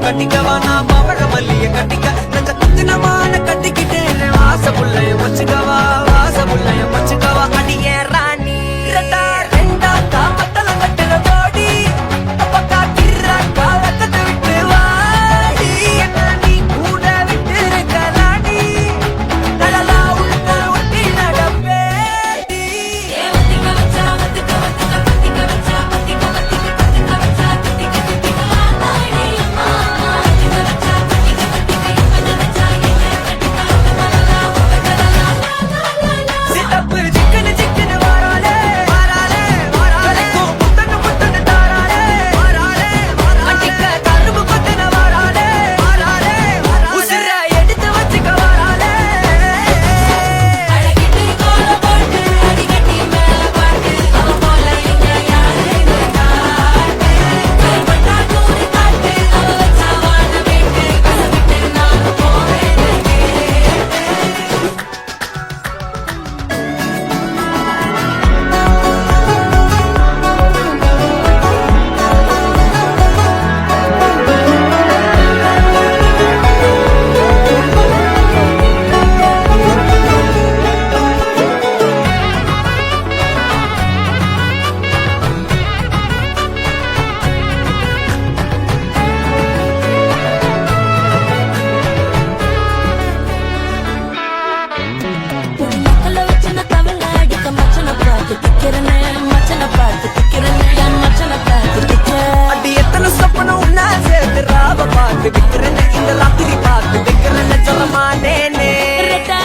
கட்டிக்கவா நான் பவழ மல்லிய கட்டிக்க நெஞ்ச குத்தினமான கட்டிக்கிட்டேன் வாச புள்ளைய வச்சுக்கவா வாச புள்ளைய வச்சுக்கவா அடியே ராணி ரெண்டா காமத்தல கட்டுற போடி அப்பக்கா கிர்ற காலத்தை விட்டு வாடி நீ கூட விட்டு இருக்கலாடி நடலா உள்ள ஒட்டி நடப்பேடி சித்தப்பு சிக்கனு சிக்கனு வாராளே வாராளே வாராளே புத்தனு புத்தனு தாராளே வாராளே அட்டிக்க கரும்பு கொத்தன வாராளே வாராளே உசிர எடுத்து வச்சுக்க வாராளே அழகிட்டு கோல போட்டு அடிக்கட்டி மேல பாட்டு அவ போல இங்க யாரு காட்டு கைப்பட்டா தூரி காட்டு அவ வச்சா வாழ வீட்டு கசவிட்டு நான் போவேன் மக்கள வச்சுன தமிழ் அடிக்க மச்சன பார்த்து திக்கிறனே மச்சன பார்த்து திக்கிறனே என் மச்சன பார்த்து திக்கிறேன் அடி எத்தனை சொப்பனம் உன்னா சேர்த்து ராவ பார்த்து விக்கிறேன் இந்த லாத்திரி பார்த்து விக்கிறேன் சொல்ல மாட்டேனே ரெட்டா